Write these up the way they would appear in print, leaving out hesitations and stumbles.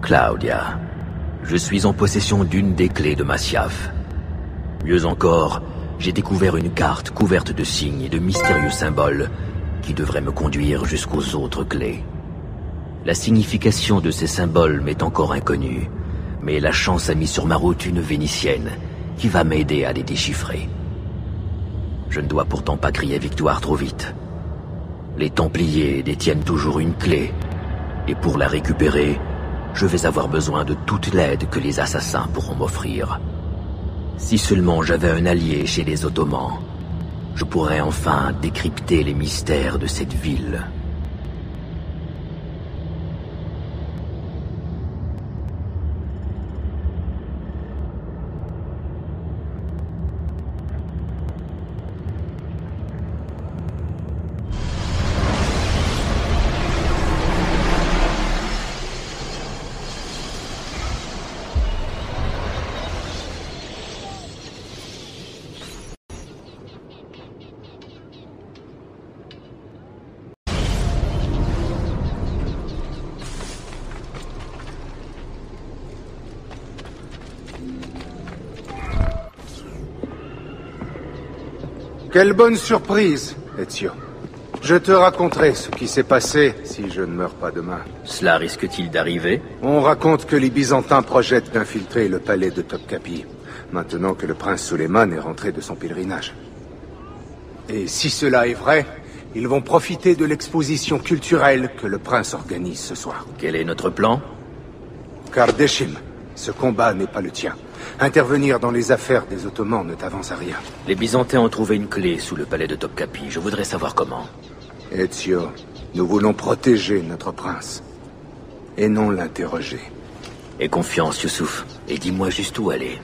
Claudia, je suis en possession d'une des clés de Masyaf. Mieux encore, j'ai découvert une carte couverte de signes et de mystérieux symboles qui devraient me conduire jusqu'aux autres clés. La signification de ces symboles m'est encore inconnue, mais la chance a mis sur ma route une Vénitienne qui va m'aider à les déchiffrer. Je ne dois pourtant pas crier victoire trop vite. Les Templiers détiennent toujours une clé, et pour la récupérer, je vais avoir besoin de toute l'aide que les assassins pourront m'offrir. Si seulement j'avais un allié chez les Ottomans, je pourrais enfin décrypter les mystères de cette ville. Quelle bonne surprise, Ezio. Je te raconterai ce qui s'est passé si je ne meurs pas demain. Cela risque-t-il d'arriver? On raconte que les Byzantins projettent d'infiltrer le palais de Topkapi, maintenant que le prince Suleiman est rentré de son pèlerinage. Et si cela est vrai, ils vont profiter de l'exposition culturelle que le prince organise ce soir. Quel est notre plan? Kardashim, ce combat n'est pas le tien. Intervenir dans les affaires des Ottomans ne t'avance à rien. Les Byzantins ont trouvé une clé sous le palais de Topkapi. Je voudrais savoir comment. Ezio, nous voulons protéger notre prince, et non l'interroger. Aie confiance, Youssouf, et dis-moi juste où aller.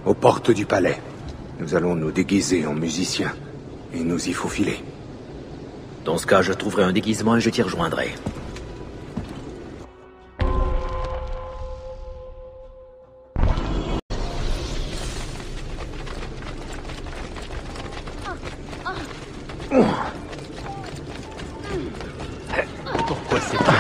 Aux portes du palais. Nous allons nous déguiser en musiciens, et nous y faufiler. Dans ce cas, je trouverai un déguisement et je t'y rejoindrai. Pourquoi c'est pas...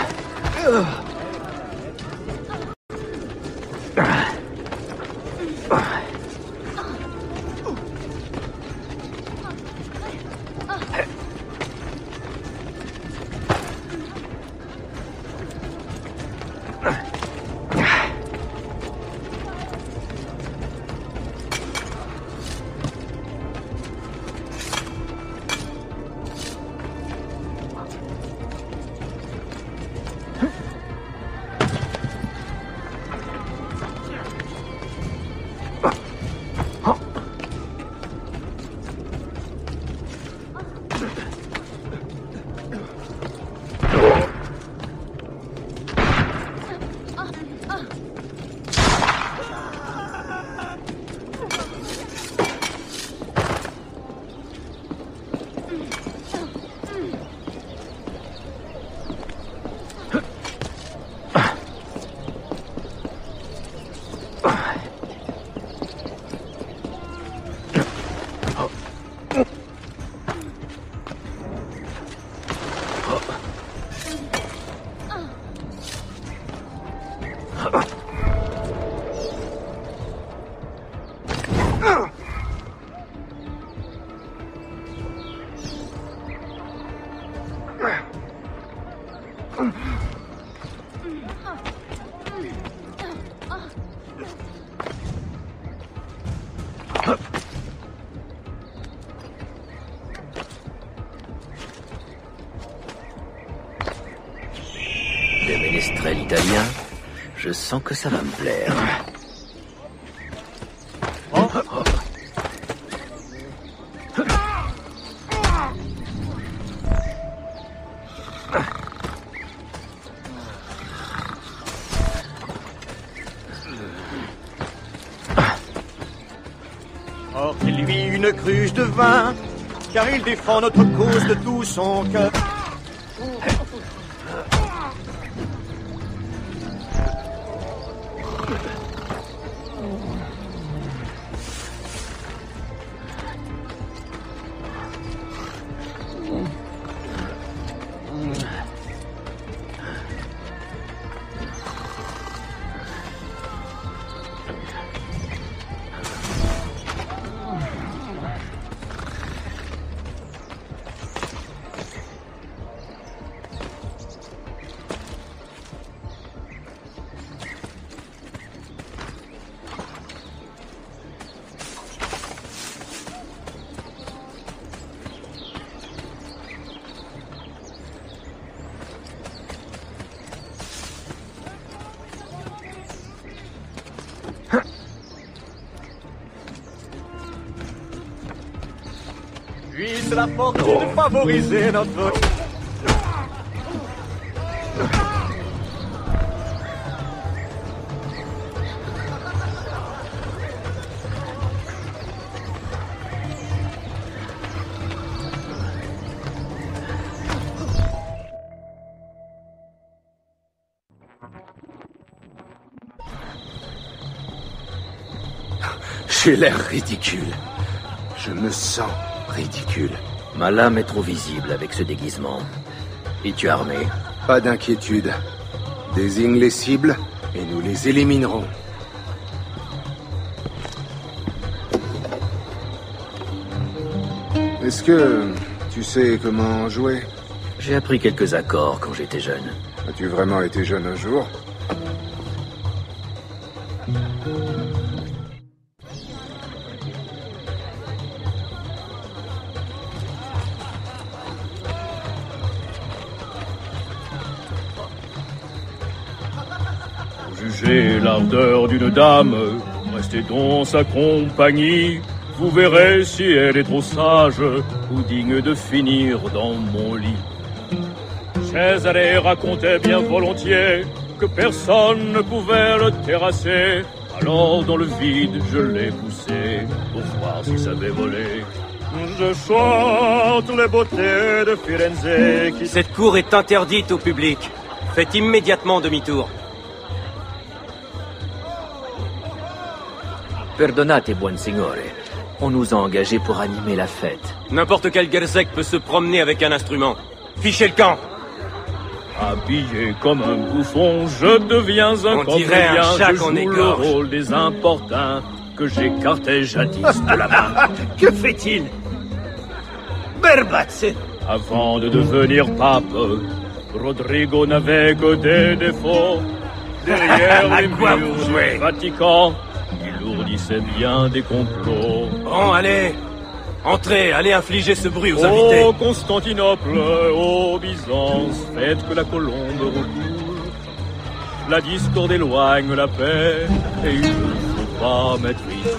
Des ménestrels italiens, je sens que ça va me plaire. Offrez-lui une cruche de vin, car il défend notre cause de tout son cœur. puisse la fortune favoriser notre... J'ai l'air ridicule. Je me sens ridicule. Ma lame est trop visible avec ce déguisement. Es-tu armé? Pas d'inquiétude. Désigne les cibles et nous les éliminerons. Est-ce que tu sais comment jouer? J'ai appris quelques accords quand j'étais jeune. As-tu vraiment été jeune un jour? Jugez l'ardeur d'une dame, restez dans sa compagnie. Vous verrez si elle est trop sage ou digne de finir dans mon lit. Césarée racontait bien volontiers que personne ne pouvait le terrasser. Alors dans le vide je l'ai poussé pour voir s'il savait voler. Je chante les beautés de Firenze qui... Cette cour est interdite au public. Faites immédiatement demi-tour. Perdonate, buon signore. On nous a engagés pour animer la fête. N'importe quel Gerzek peut se promener avec un instrument. Fichez le camp. Habillé comme un bouffon, je deviens un On dirait un comédien. chat Je qu'on joue le égorge. rôle des importuns que j'écartais jadis de la main. Que fait-il? Berbazze. Avant de devenir pape, Rodrigo n'avait que des défauts. Derrière À les quoi murs vous jouez? du Vatican, il ourdissait bien des complots. Bon, allez. Entrez, allez infliger ce bruit aux invités. Ô Constantinople, ô Byzance, faites que la colombe recoule. La discorde éloigne la paix, et il ne faut pas mettre ici.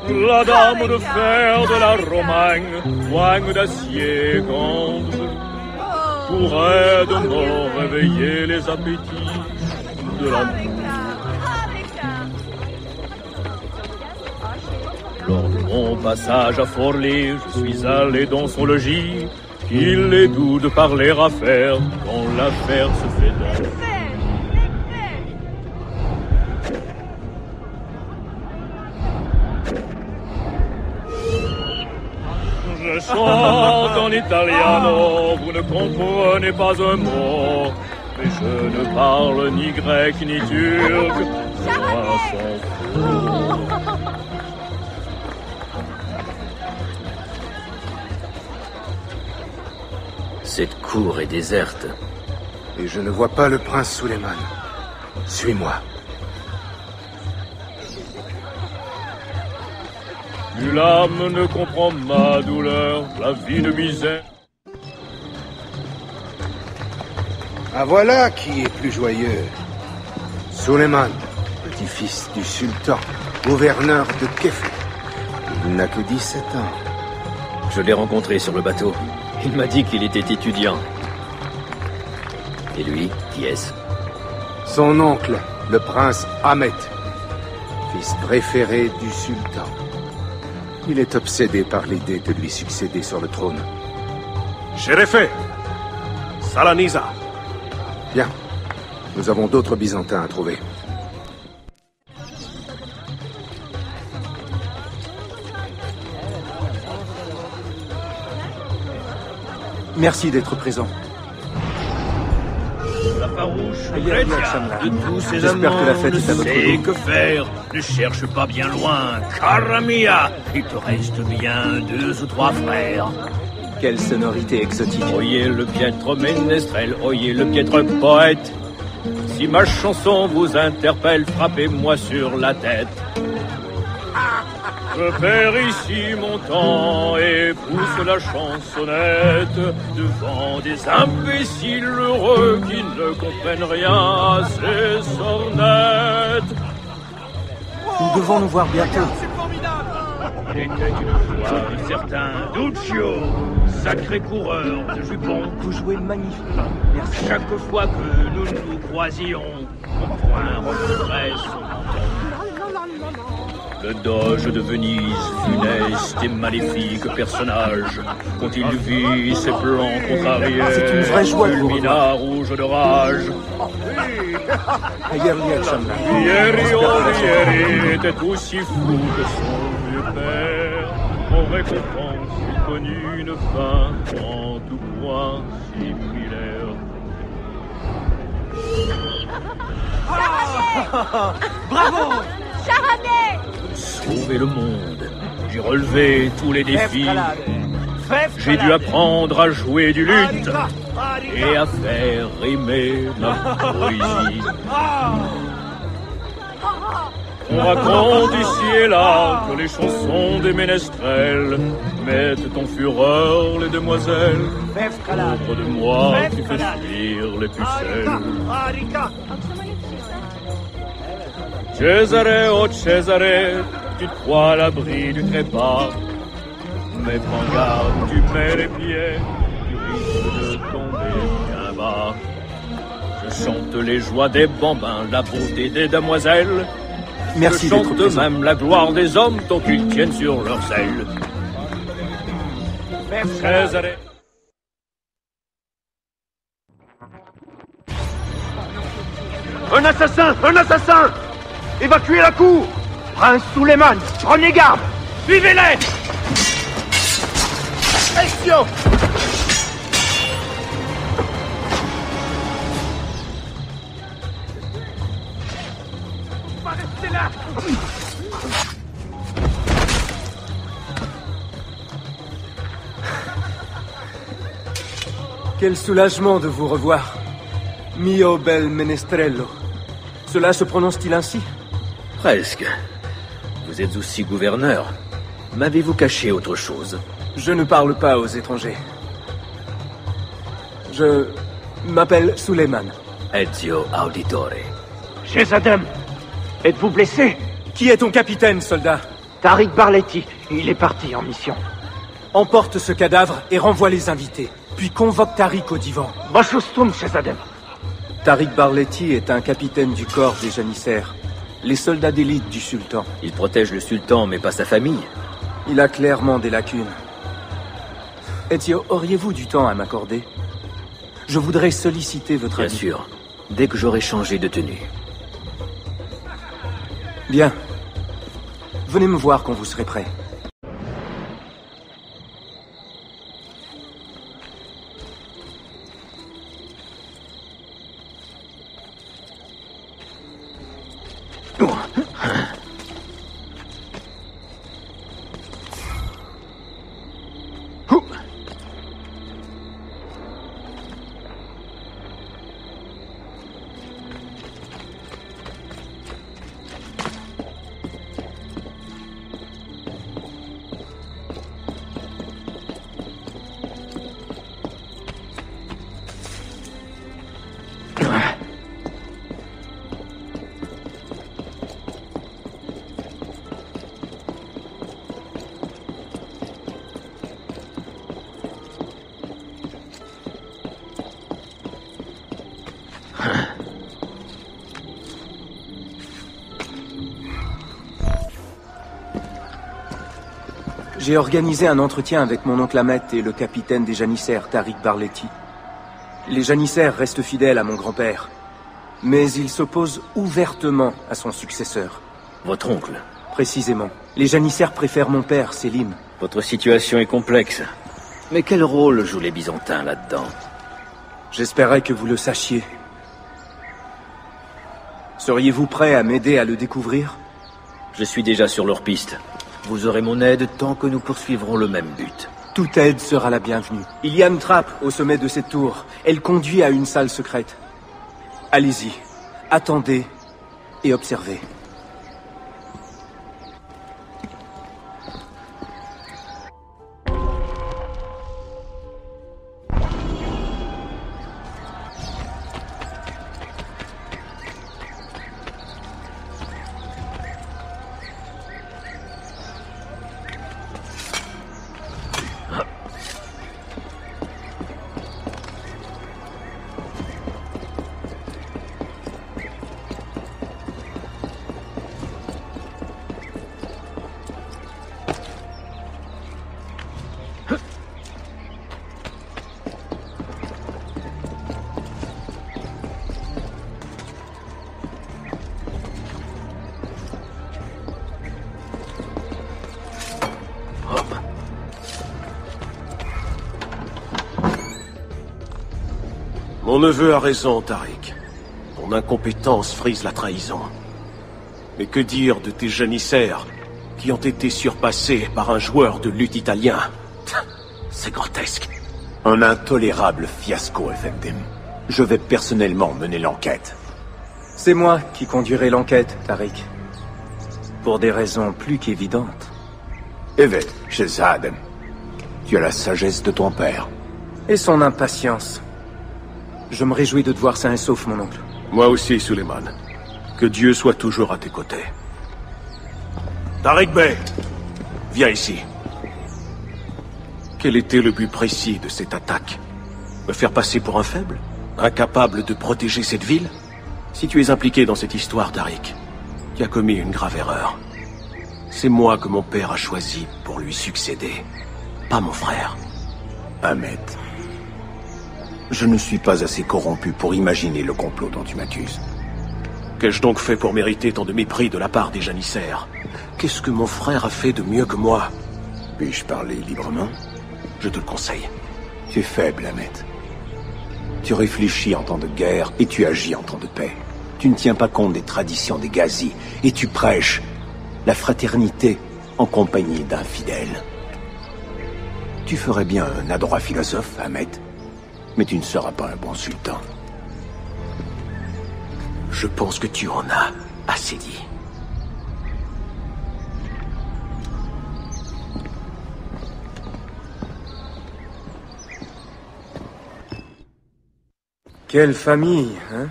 La dame de fer de la Romagne, poigne d'acier grande, pourrait de mort réveiller les appétits de l'amour. Lors de mon passage à Forlì, je suis allé dans son logis. Il est doux de parler affaires quand l'affaire se fait d'or. Je chante en italiano, vous ne comprenez pas un mot. Mais je ne parle ni grec ni turc, moi s'en fout. Cette cour est déserte. Et je ne vois pas le prince Suleiman. Suis-moi. Plus l'âme ne comprend ma douleur, la vie de misère. Ah, voilà qui est plus joyeux. Suleiman, petit-fils du sultan, gouverneur de Kefir. Il n'a que 17 ans. Je l'ai rencontré sur le bateau. Il m'a dit qu'il était étudiant. Et lui, qui est-ce? Son oncle, le prince Ahmet, fils préféré du sultan. Il est obsédé par l'idée de lui succéder sur le trône. Shérifé, Salanisa. Bien. Nous avons d'autres Byzantins à trouver. Merci d'être présent. La farouche Ayez la chrétien Shamla. de tous ces J'espère amants que la fête ne est à votre sait goût. que faire, ne cherche pas bien loin, cara mia, il te reste bien 2 ou 3 frères. Quelle sonorité exotique. Oyez le piètre ménestrel, oyez le piètre poète. Si ma chanson vous interpelle, frappez-moi sur la tête. Je perds ici mon temps et pousse la chansonnette devant des imbéciles heureux qui ne comprennent rien à ces sornettes. Nous devons nous voir bientôt. Il était une fois un certain Duccio, sacré coureur de jupons. Vous jouez magnifique. Merci. Chaque fois que nous nous croisions, mon poing remonterait son menton. Le doge de Venise, funeste et maléfique personnage, quand il vit ses plans contrariés, c'est une vraie joie de vous fulmina rouge de rage. Ieri était aussi fou que son vieux père. En récompense, il connut une fin en tout point similaire. Bravo Charamet! Sauver le monde, j'ai relevé tous les défis. J'ai dû apprendre à jouer du luth et à faire rimer ma poésie. On raconte ici et là que les chansons des ménestrels mettent en fureur les demoiselles. Pauvre de moi qui fait fuir les pucelles. Cesare, oh Cesare, tu te crois à l'abri du trépas. Mais prends garde, tu mets les pieds, tu risques de tomber bien bas. Je chante les joies des bambins, la beauté des demoiselles. Merci Je d'être chante présent. même la gloire des hommes tant qu'ils tiennent sur leurs ailes. Cesare. Un assassin! Un assassin! Évacuez la cour! Prince Suleiman, prenez garde! Suivez-les! Action! Pas rester là! Quel soulagement de vous revoir. Mio bel menestrello. Cela se prononce-t-il ainsi? Presque. Vous êtes aussi gouverneur. M'avez-vous caché autre chose? Je ne parle pas aux étrangers. Je m'appelle Suleiman. Ezio Auditore. Jézadem, êtes-vous blessé? Qui est ton capitaine, soldat? Tariq Barletti, il est parti en mission. Emporte ce cadavre et renvoie les invités. Puis convoque Tariq au divan. Bashustum, Jézadem. Tariq Barletti est un capitaine du corps des janissaires, les soldats d'élite du sultan. Il protège le sultan, mais pas sa famille. Il a clairement des lacunes. Ezio, auriez-vous du temps à m'accorder? Je voudrais solliciter votre Bien avis. sûr. Dès que j'aurai changé de tenue. Bien. Venez me voir quand vous serez prêt. J'ai organisé un entretien avec mon oncle Ahmet et le capitaine des janissaires, Tariq Barletti. Les janissaires restent fidèles à mon grand-père, mais ils s'opposent ouvertement à son successeur. Votre oncle. Précisément. Les janissaires préfèrent mon père, Selim. Votre situation est complexe. Mais quel rôle jouent les Byzantins là-dedans? J'espérais que vous le sachiez. Seriez-vous prêt à m'aider à le découvrir? Je suis déjà sur leur piste. Vous aurez mon aide tant que nous poursuivrons le même but. Toute aide sera la bienvenue. Il y a une trappe au sommet de cette tour. Elle conduit à une salle secrète. Allez-y, attendez et observez. Mon neveu a raison, Tariq. Ton incompétence frise la trahison. Mais que dire de tes janissaires qui ont été surpassés par un joueur de lutte italien? C'est grotesque. Un intolérable fiasco, Effendim. Je vais personnellement mener l'enquête. C'est moi qui conduirai l'enquête, Tariq. Pour des raisons plus qu'évidentes. Evet, Shehzad. Tu as la sagesse de ton père. Et son impatience. Je me réjouis de te voir sain et sauf, mon oncle. Moi aussi, Suleiman. Que Dieu soit toujours à tes côtés. Tariq Bey, viens ici. Quel était le but précis de cette attaque? Me faire passer pour un faible? Incapable de protéger cette ville? Si tu es impliqué dans cette histoire, Tariq, tu as commis une grave erreur. C'est moi que mon père a choisi pour lui succéder, pas mon frère. Ahmed, je ne suis pas assez corrompu pour imaginer le complot dont tu m'accuses. Qu'ai-je donc fait pour mériter tant de mépris de la part des janissaires? Qu'est-ce que mon frère a fait de mieux que moi? Puis-je parler librement? Je te le conseille. Tu es faible, Ahmed. Tu réfléchis en temps de guerre et tu agis en temps de paix. Tu ne tiens pas compte des traditions des Ghazis et tu prêches la fraternité en compagnie d'infidèles. Tu ferais bien un adroit philosophe, Ahmed, mais tu ne seras pas un bon sultan. Je pense que tu en as assez dit. Quelle famille, hein?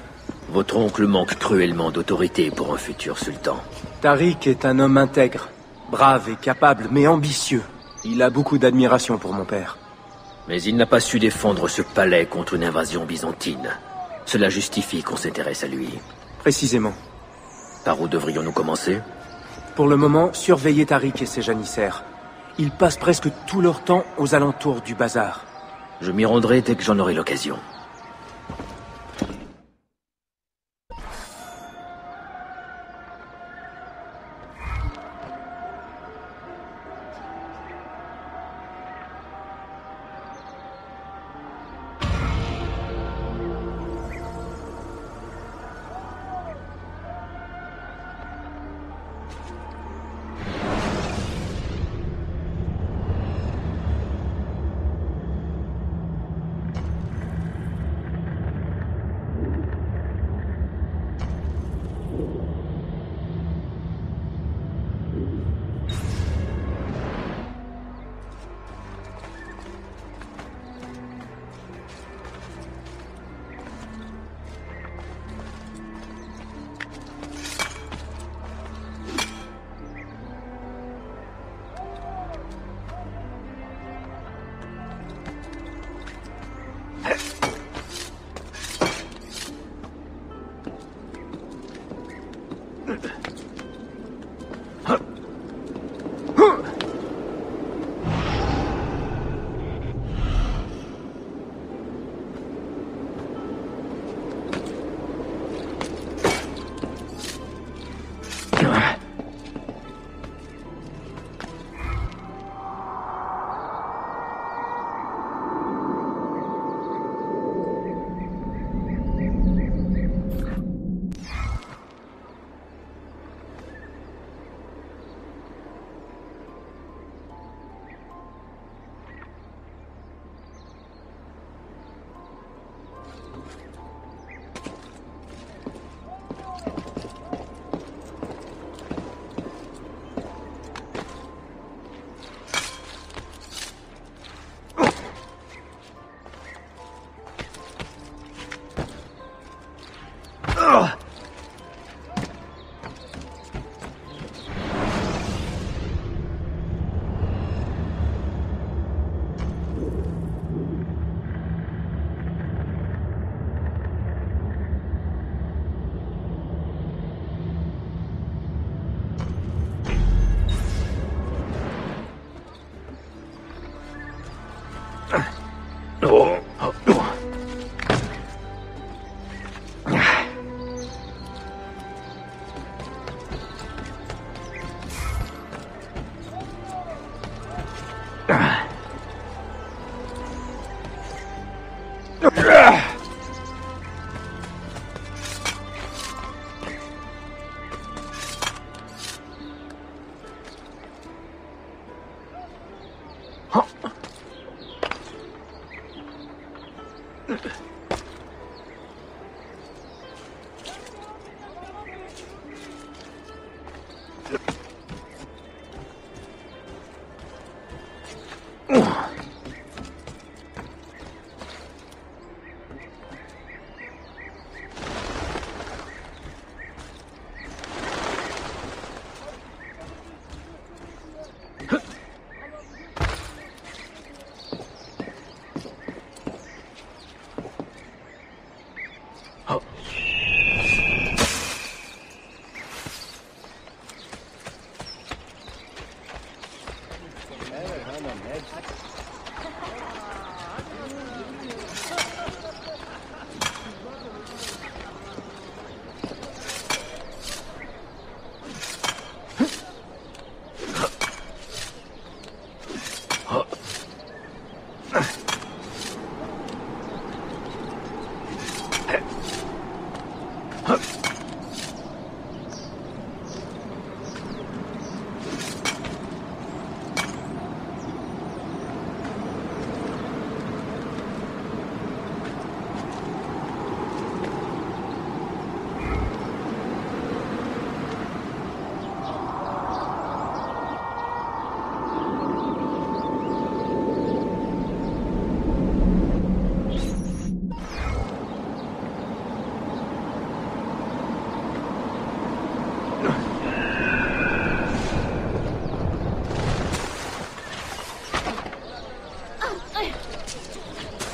Votre oncle manque cruellement d'autorité pour un futur sultan. Tariq est un homme intègre, brave et capable, mais ambitieux. Il a beaucoup d'admiration pour mon père. Mais il n'a pas su défendre ce palais contre une invasion byzantine. Cela justifie qu'on s'intéresse à lui. Précisément. Par où devrions-nous commencer? Pour le moment, surveillez Tariq et ses janissaires. Ils passent presque tout leur temps aux alentours du bazar. Je m'y rendrai dès que j'en aurai l'occasion.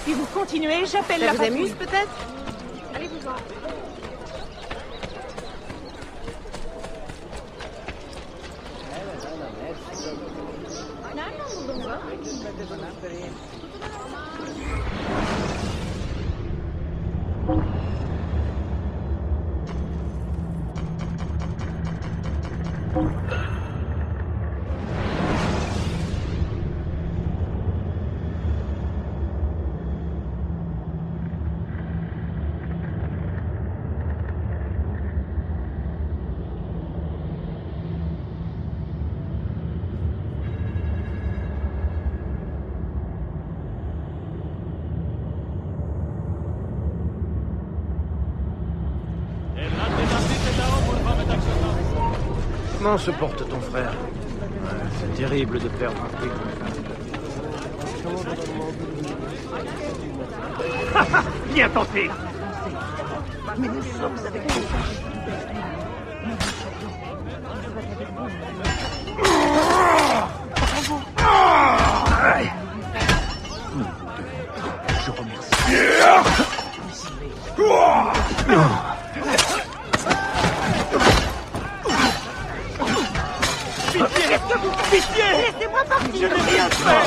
Si vous continuez, j'appelle la patrouille. Ça vous amuse peut-être? Allez-vous-en. Comment se porte ton frère? C'est terrible de perdre un prix comme ça. Bien tenté. Mais nous sommes avec vous. Je remercie. Pitié! Laissez-moi partir! Je n'ai rien fait!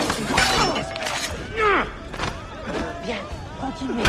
Bien, continuez.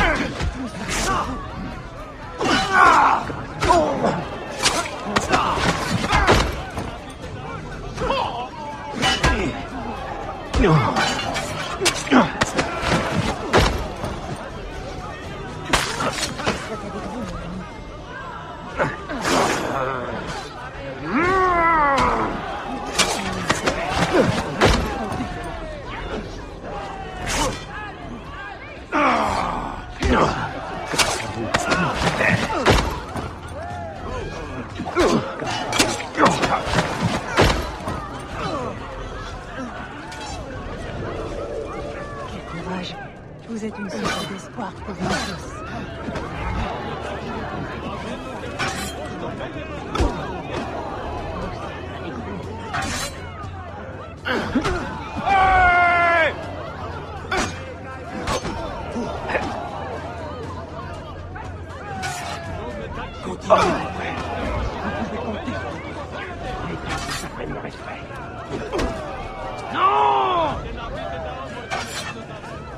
Vous êtes une source d'espoir pour nous tous.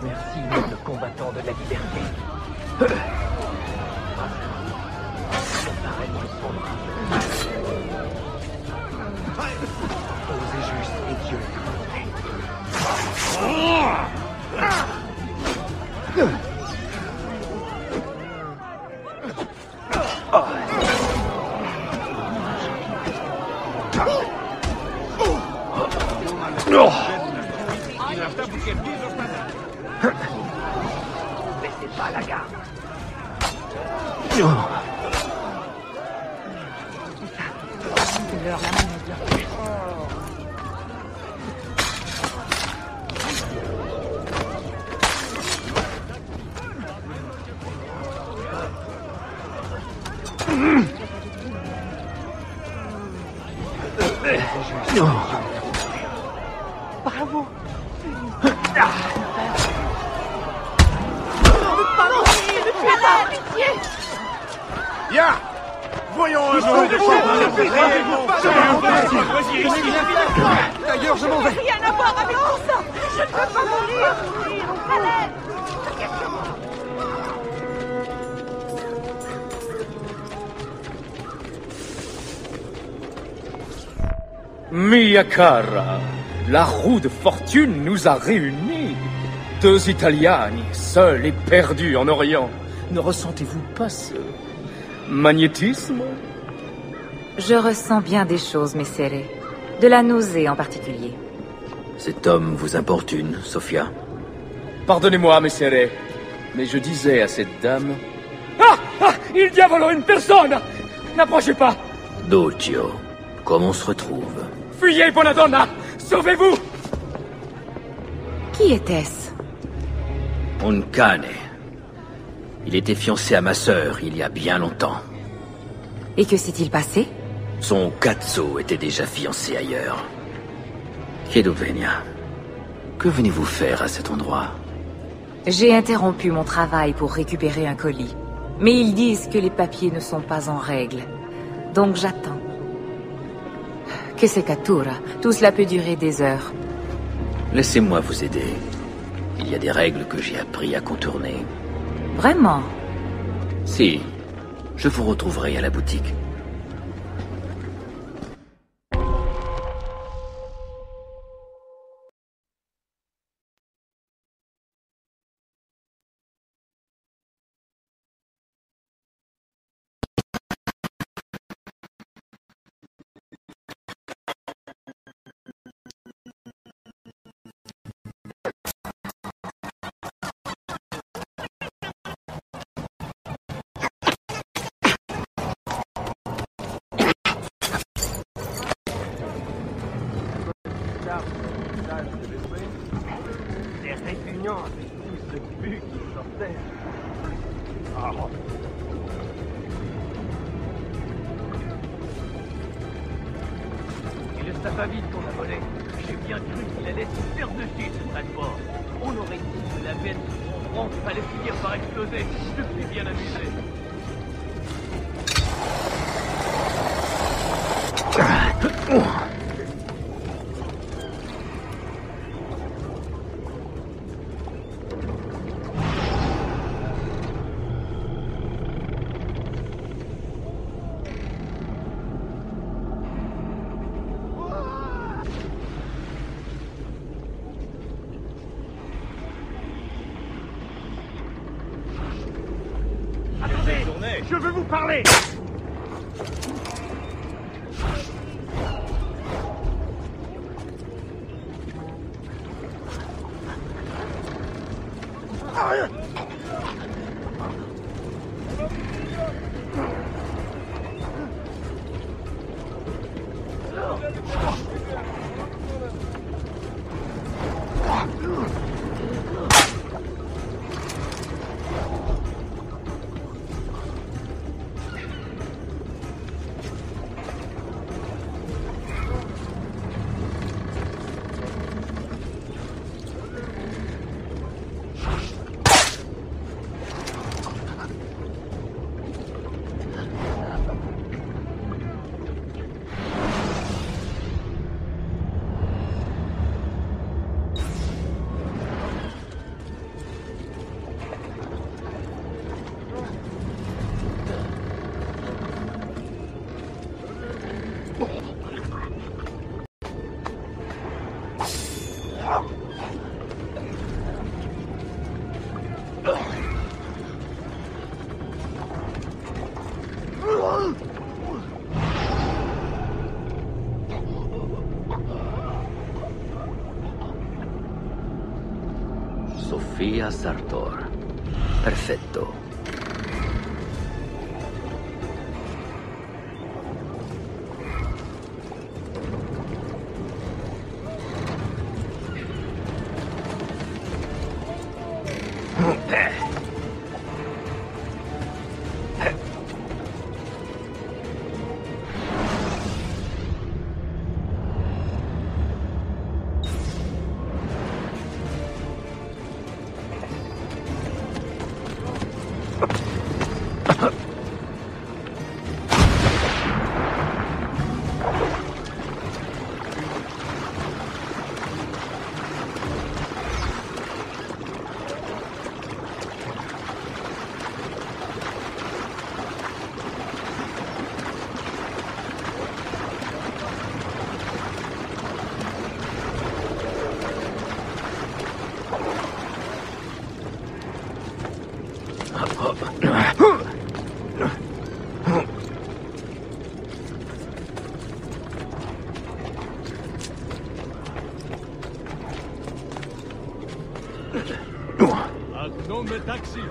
Merci, noble combattant de la liberté. Osez juste et Dieu Laissez pas la garde. C'est l'heure, la manette. Bravo. Bien. Voyons un peu de D'ailleurs, je m'en vais. Rien à voir avec ça. Je ne peux pas mourir. Palette. Mia cara, la roue de fortune nous a réunis. Deux Italiani, seuls et perdus en Orient. Ne ressentez-vous pas ce magnétisme? Je ressens bien des choses, Messere. De la nausée en particulier. Cet homme vous importune, Sophia? Pardonnez-moi, Messere, mais je disais à cette dame... Ah! Il diavolo une personne! N'approchez pas! Duccio, comment on se retrouve? Fuyez, Bonadonna! Sauvez-vous! Qui était-ce? Un cane. Il était fiancé à ma sœur il y a bien longtemps. Et que s'est-il passé? Son cazzo était déjà fiancé ailleurs. Chiedo venia. Que venez-vous faire à cet endroit? J'ai interrompu mon travail pour récupérer un colis. Mais ils disent que les papiers ne sont pas en règle. Donc j'attends. Que c'est Catura. Tout cela peut durer des heures. Laissez-moi vous aider. Il y a des règles que j'ai appris à contourner. Vraiment? Si. Je vous retrouverai à la boutique. C'est répugnant avec tout ce pu qui sortait. Oh. Et le sapavite qu'on a volé, j'ai bien cru qu'il allait se faire dessus ce transport. On aurait dit que la veine sur son front fallait finir par exploser. Je suis bien amusé. Attendez, je veux vous parler. Sofia Sartor. Perfetto.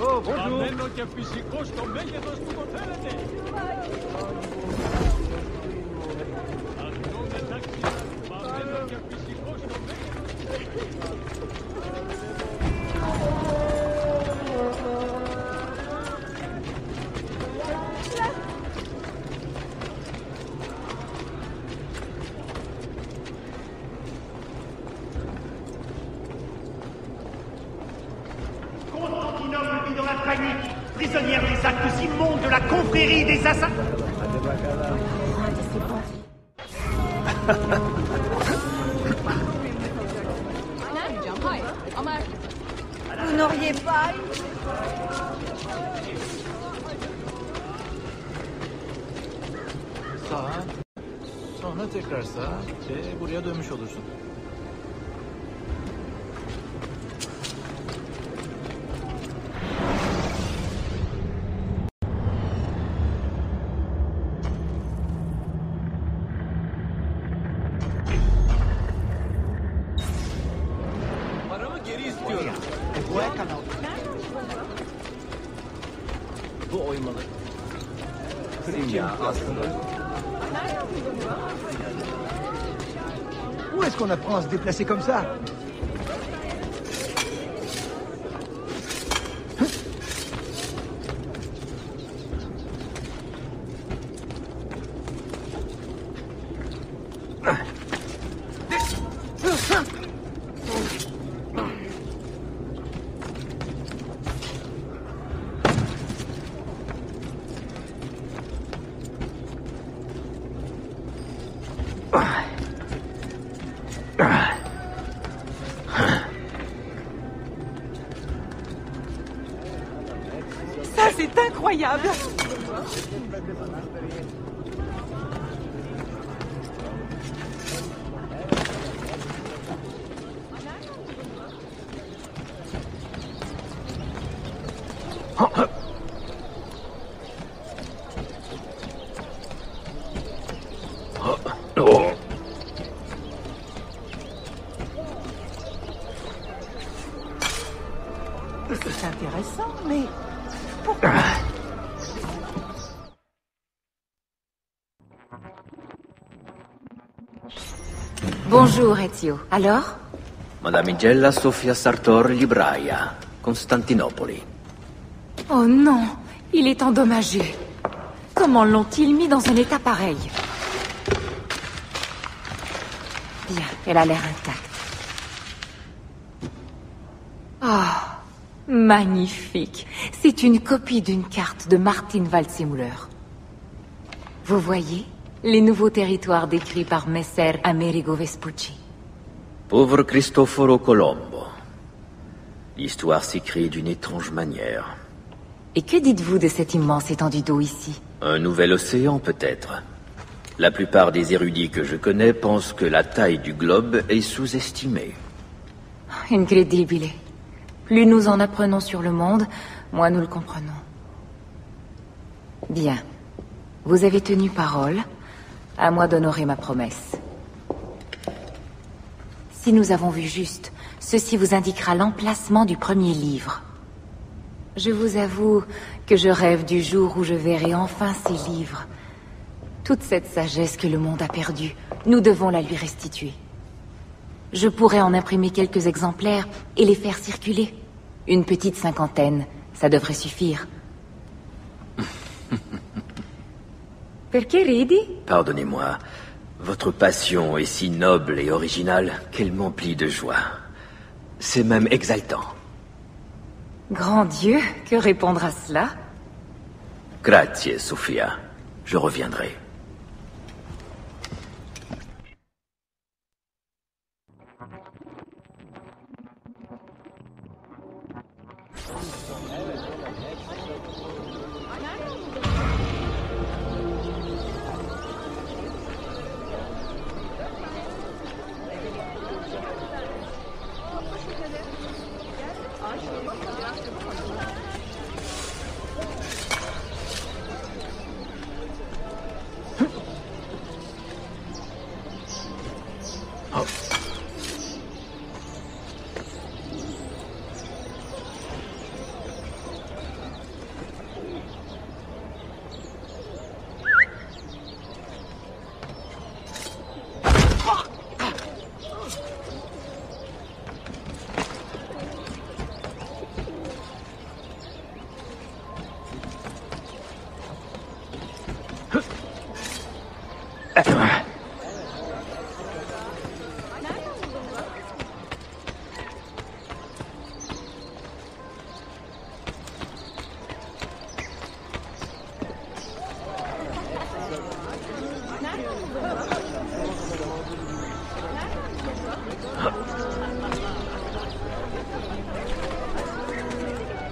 Oh, bonjour. Και φυσικό στο μέγεθος που το θέλετε. Αυτό μεταξύ παμένο και φυσικό στο prisonnière des actes immondes de la confrérie des assassins. Vous n'auriez pas Sağa, sonra tekrar sağa ve buraya dönmüş olursun. Bu oymalı. Où est-ce qu'on apprend à se déplacer comme ça? Ça, c'est incroyable! C'est intéressant, mais pourquoi? Bonjour, Ezio. Alors? Madamigella Sofia Sartor Libraia, Constantinopoli. Oh non, il est endommagé. Comment l'ont-ils mis dans un état pareil? Bien, elle a l'air intacte. Oh, magnifique. C'est une copie d'une carte de Martin Waldseemüller. Vous voyez? Les nouveaux territoires décrits par Messer Amerigo Vespucci. Pauvre Cristoforo Colombo. L'histoire s'écrit d'une étrange manière. Et que dites-vous de cette immense étendue d'eau ici? Un nouvel océan, peut-être. La plupart des érudits que je connais pensent que la taille du globe est sous-estimée. Incredibile. Plus nous en apprenons sur le monde, moins nous le comprenons. Bien. Vous avez tenu parole. À moi d'honorer ma promesse. Si nous avons vu juste, ceci vous indiquera l'emplacement du premier livre. Je vous avoue que je rêve du jour où je verrai enfin ces livres. Toute cette sagesse que le monde a perdue, nous devons la lui restituer. Je pourrais en imprimer quelques exemplaires et les faire circuler. Une petite 50aine, ça devrait suffire. Perché ridi? Pardonnez-moi. Votre passion est si noble et originale qu'elle m'emplit de joie. C'est même exaltant. Grand Dieu, que répondre à cela? Grazie, Sophia. Je reviendrai.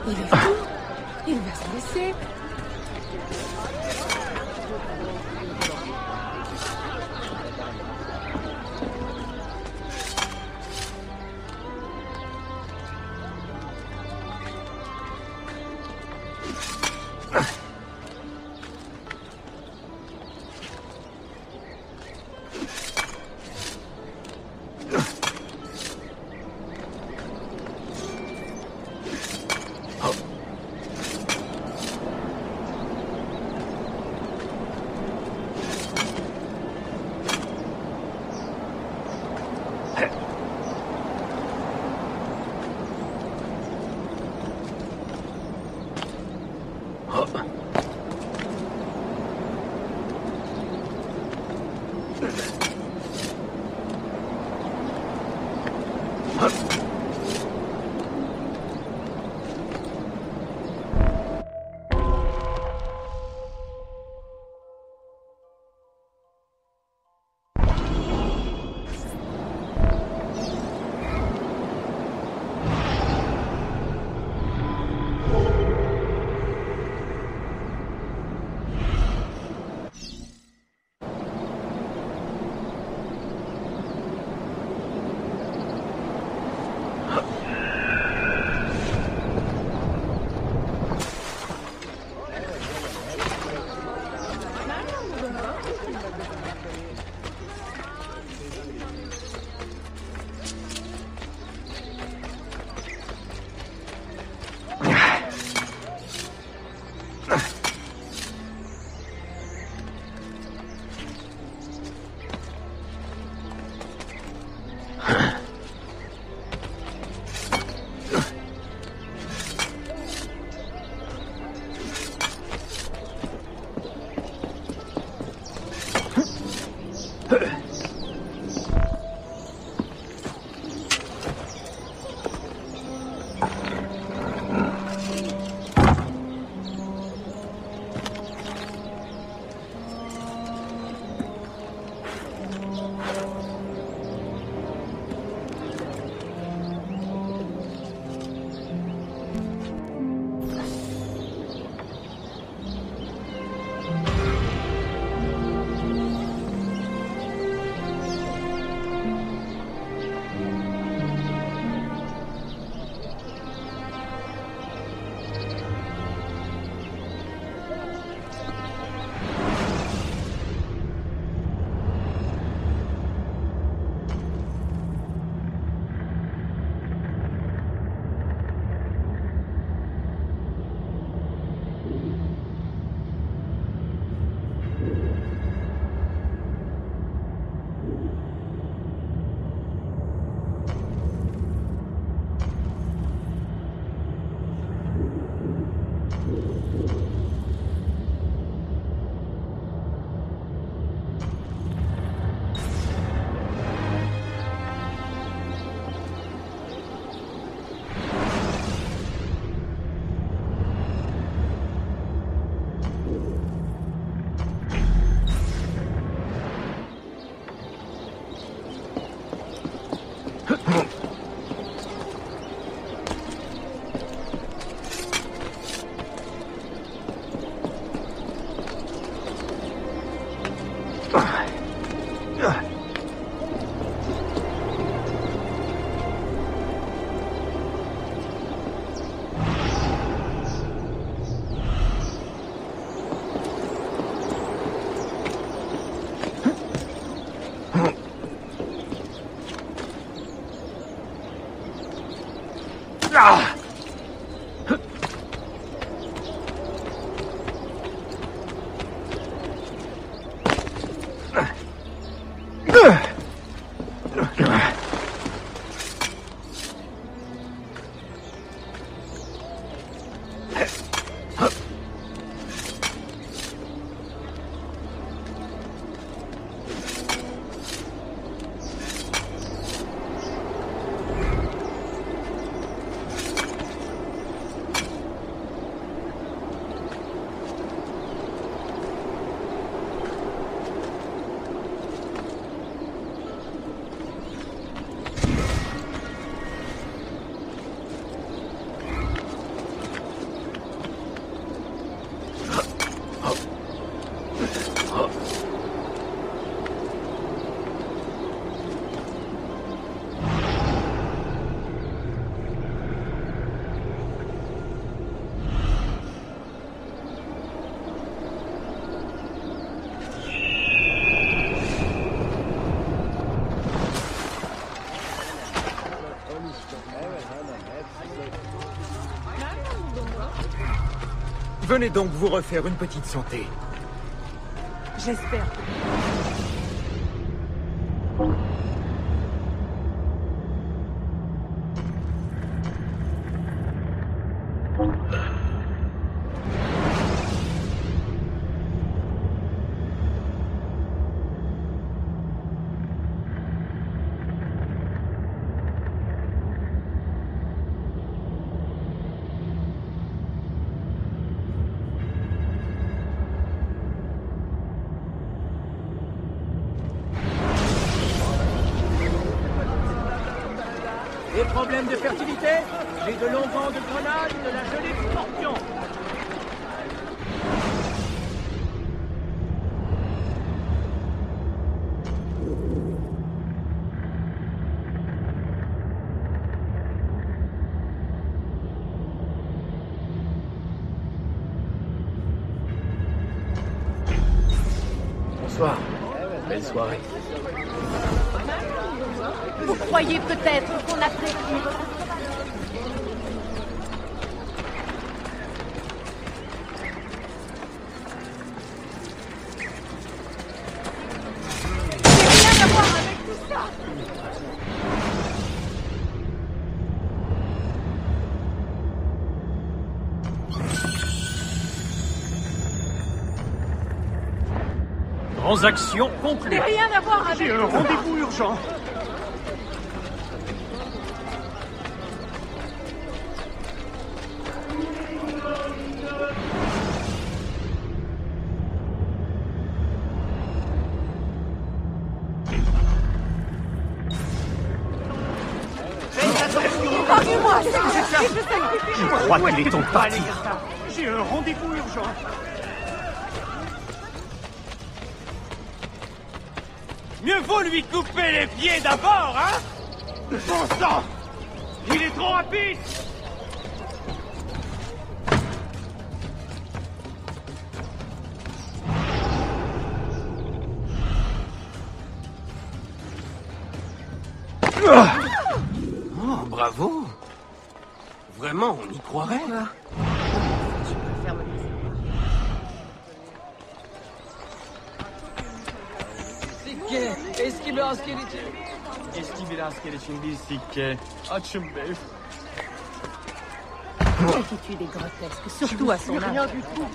Il est fou. Il va se laisser. Venez donc vous refaire une petite santé. J'espère. Des problèmes de fertilité? J'ai de longs vents de grenade, de la gelée de scorpion. Bonsoir. Belle soirée. Vous croyez peut-être qu'on a prévu... J'ai rien à voir avec tout ça. Transaction conclue. J'ai rien à voir avec J'ai un rendez-vous urgent. Épargnez-moi. Je crois qu'il est temps de partir. J'ai un rendez-vous urgent. Mieux vaut lui couper les pieds d'abord, hein? Bon sang! Il est trop rapide! Oh, bravo! Vraiment, on y croirait? Eski bir asker için. Eski bir asker için bir sikke. Açın bey. L'attitude est grotesque, surtout à son âge. Rien du tout.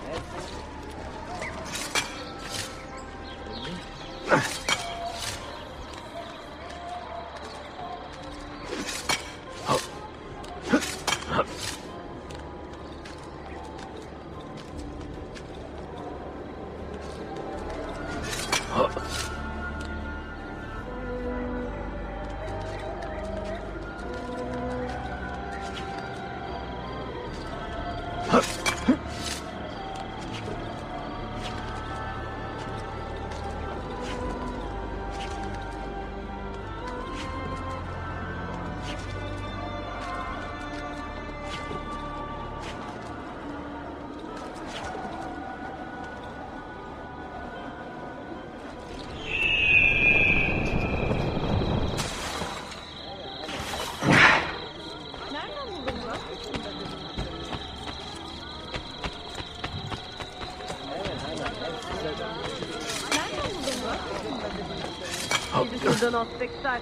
donne un spectacle.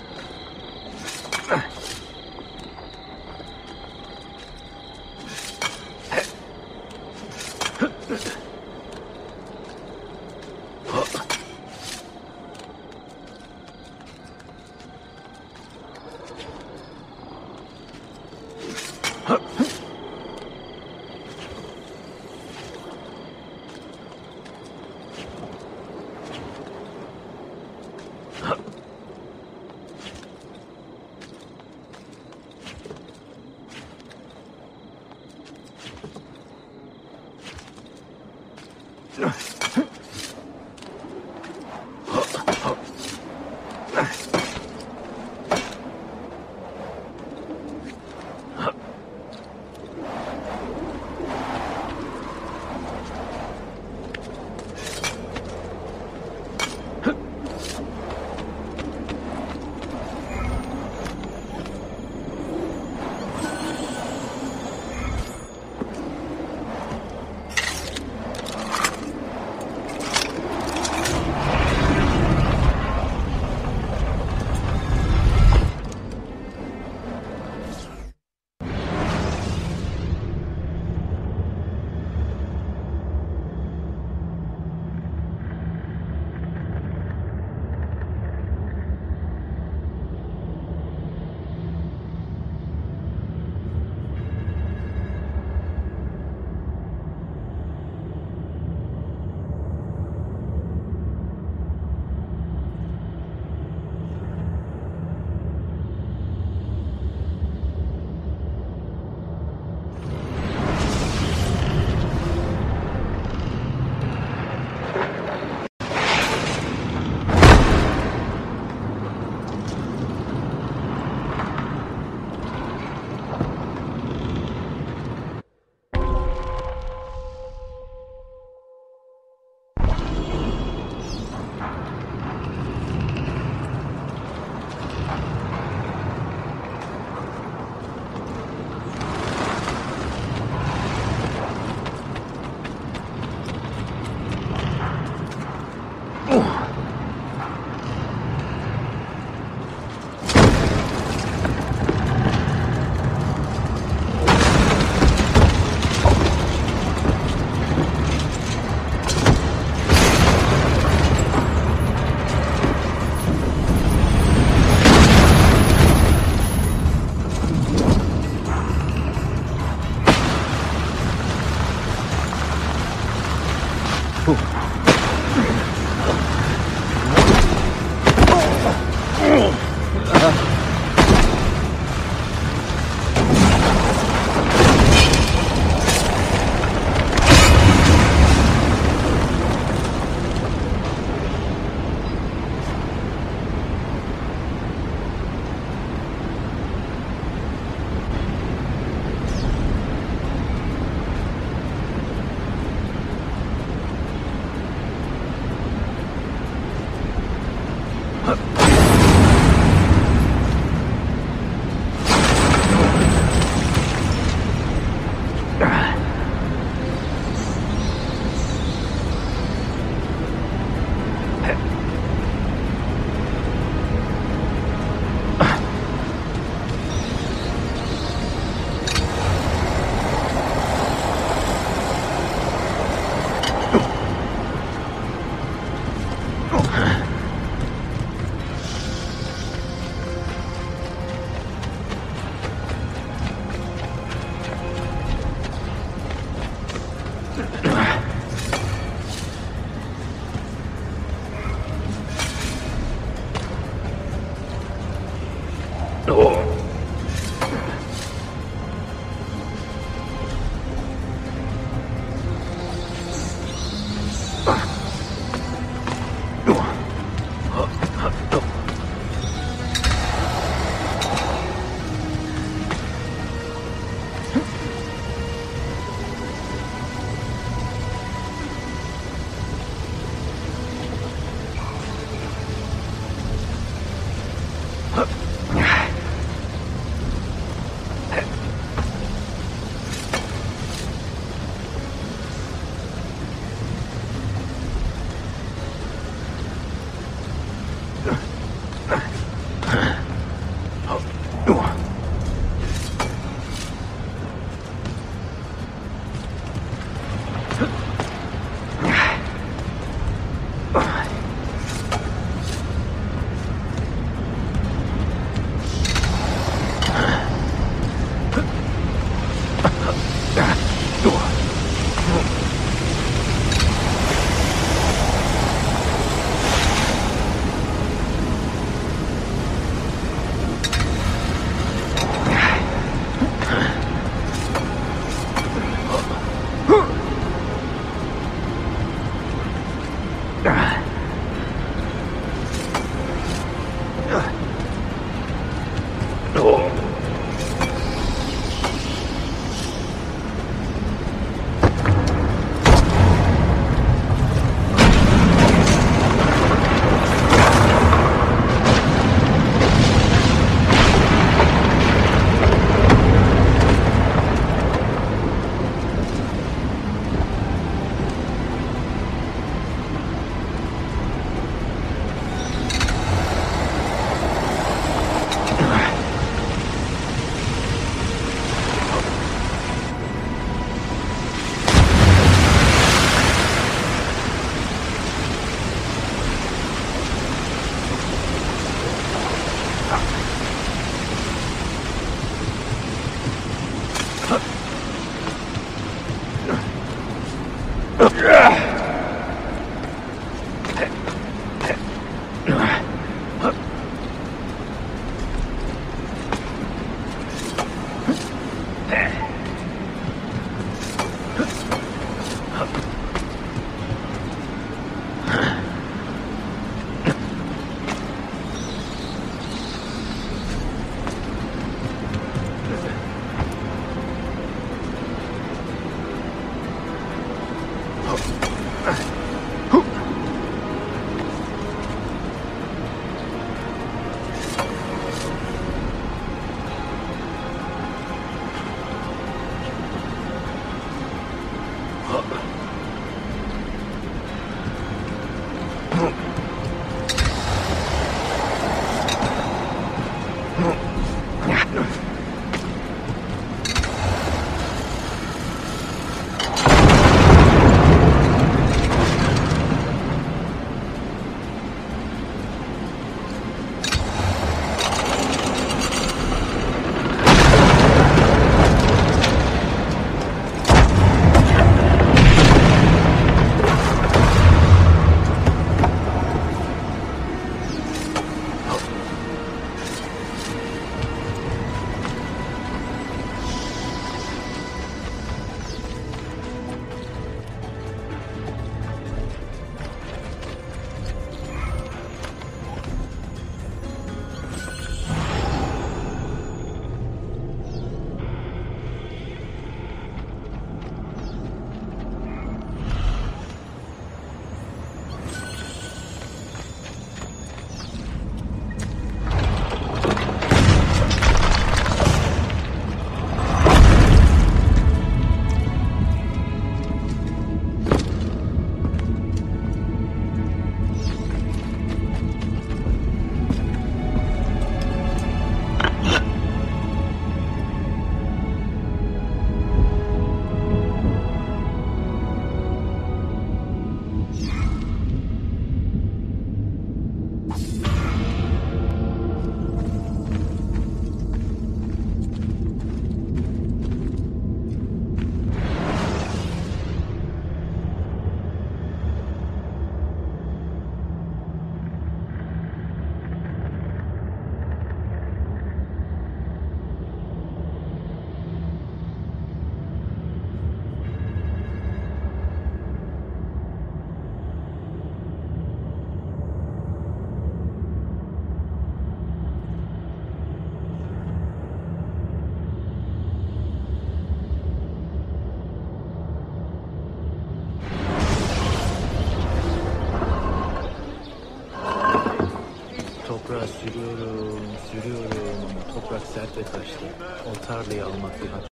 işte. O tarlayı almak bir hata.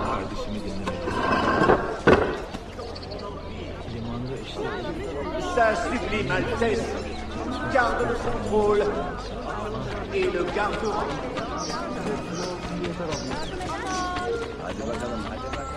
Kardeşimi dinlemedim. Limanda işte. Ça sublime Altesse, garde le contrôle et le garde-rang. Hadi bakalım, hadi bakalım.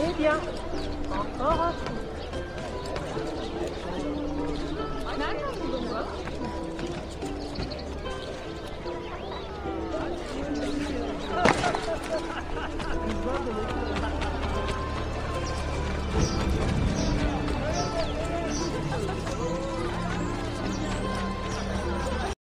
Eh bien, encore un coup.